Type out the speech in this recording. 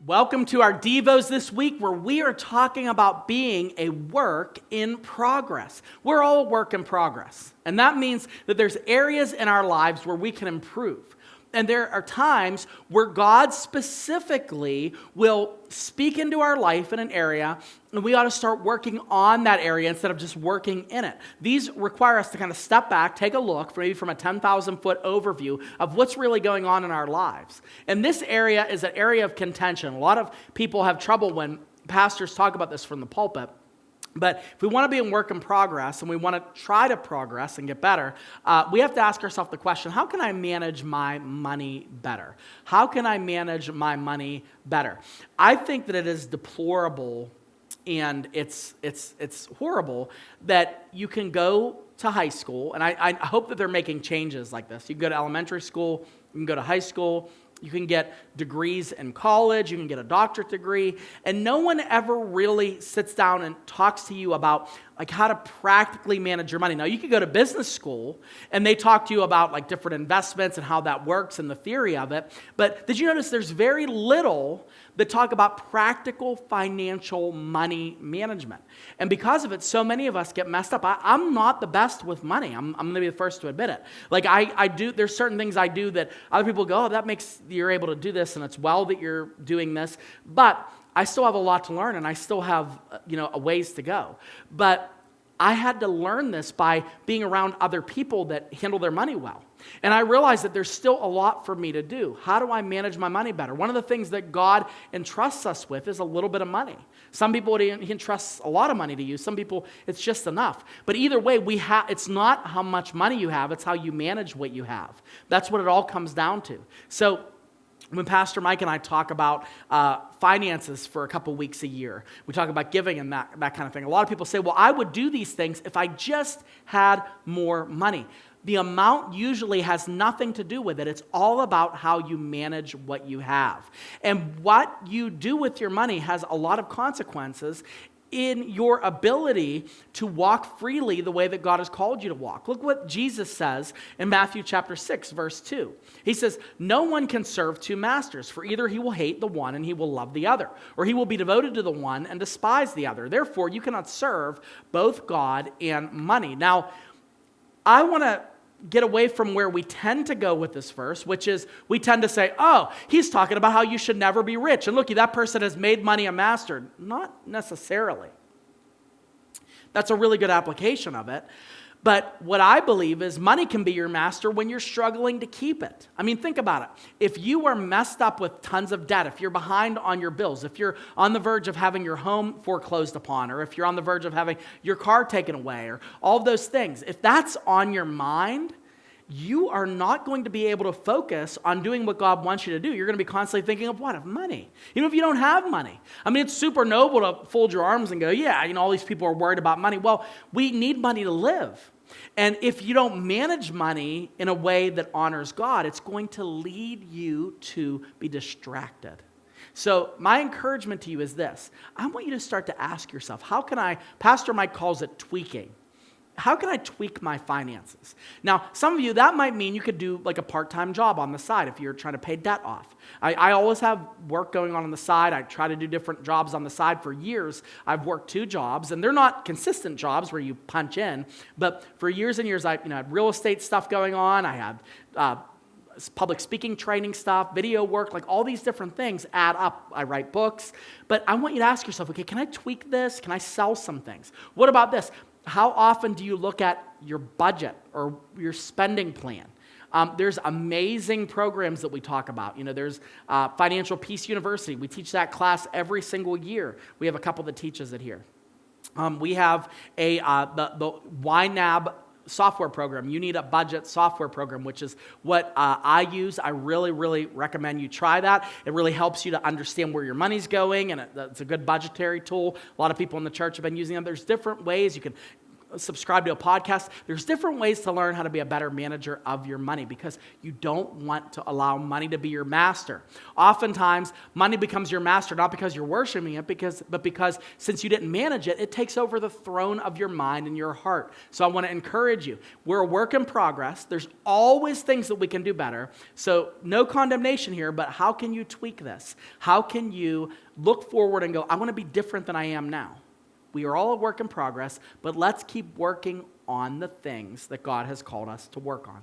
Welcome to our Devos this week where we are talking about being a work in progress. We're all a work in progress. And that means that there's areas in our lives where we can improve. And there are times where God specifically will speak into our life in an area, and we ought to start working on that area instead of just working in it. These require us to kind of step back, take a look, maybe from a 10,000-foot overview of what's really going on in our lives. And this area is an area of contention. A lot of people have trouble when pastors talk about this from the pulpit. But if we want to be in work in progress and we want to try to progress and get better, we have to ask ourselves the question, how can I manage my money better? How can I manage my money better? I think that it is deplorable and it's horrible that you can go to high school, and I hope that they're making changes like this. You can go to elementary school, you can go to high school, you can get degrees in college, you can get a doctorate degree, and no one ever really sits down and talks to you about like how to practically manage your money. Now, you could go to business school, and they talk to you about like different investments and how that works and the theory of it, but did you notice there's very little that talk about practical financial money management? And because of it, so many of us get messed up. I'm not the best with money. I'm going to be the first to admit it. Like I do, there's certain things I do that other people go, oh, that makes you're able to do this, and it's well that you're doing this. But I still have a lot to learn, and I still have a ways to go. But I had to learn this by being around other people that handle their money well. And I realized that there's still a lot for me to do. How do I manage my money better? One of the things that God entrusts us with is a little bit of money. Some people, He entrusts a lot of money to you. Some people, it's just enough. But either way, it's not how much money you have, it's how you manage what you have. That's what it all comes down to. So when Pastor Mike and I talk about finances for a couple weeks a year, we talk about giving and that kind of thing. A lot of people say, well, I would do these things if I just had more money. The amount usually has nothing to do with it. It's all about how you manage what you have. And what you do with your money has a lot of consequences in your ability to walk freely the way that God has called you to walk. Look what Jesus says in Matthew chapter 6, verse 2. He says, no one can serve two masters, for either he will hate the one and he will love the other, or he will be devoted to the one and despise the other. Therefore, you cannot serve both God and money. Now, I want to get away from where we tend to go with this verse, which is we tend to say, oh, he's talking about how you should never be rich. And look, that person has made money a master. Not necessarily. That's a really good application of it. But what I believe is money can be your master when you're struggling to keep it. I mean, think about it. If you are messed up with tons of debt, if you're behind on your bills, if you're on the verge of having your home foreclosed upon, or if you're on the verge of having your car taken away, or all of those things, if that's on your mind, you are not going to be able to focus on doing what God wants you to do. You're going to be constantly thinking of what? Of money. Even if you don't have money. I mean, it's super noble to fold your arms and go, yeah, all these people are worried about money. Well, we need money to live. And if you don't manage money in a way that honors God, it's going to lead you to be distracted. So my encouragement to you is this. I want you to start to ask yourself, Pastor Mike calls it tweaking. How can I tweak my finances? Now, some of you, that might mean you could do like a part-time job on the side if you're trying to pay debt off. I always have work going on the side. I try to do different jobs on the side for years. I've worked 2 jobs, and they're not consistent jobs where you punch in, but for years and years, I had real estate stuff going on. I had public speaking training stuff, video work, like all these different things add up. I write books, but I want you to ask yourself, okay, can I tweak this? Can I sell some things? What about this? How often do you look at your budget or your spending plan? There's amazing programs that we talk about. There's Financial Peace University. We teach that class every single year. We have a couple that teaches it here. We have the YNAB software program. You need a budget software program, which is what I use. I really, really recommend you try that. It really helps you to understand where your money's going, and it's a good budgetary tool. A lot of people in the church have been using them. There's different ways you can subscribe to a podcast. There's different ways to learn how to be a better manager of your money because you don't want to allow money to be your master. Oftentimes, money becomes your master not because you're worshiping it, but because since you didn't manage it, it takes over the throne of your mind and your heart. So I want to encourage you. We're a work in progress. There's always things that we can do better. So no condemnation here, but how can you tweak this? How can you look forward and go, I want to be different than I am now? We are all a work in progress, but let's keep working on the things that God has called us to work on.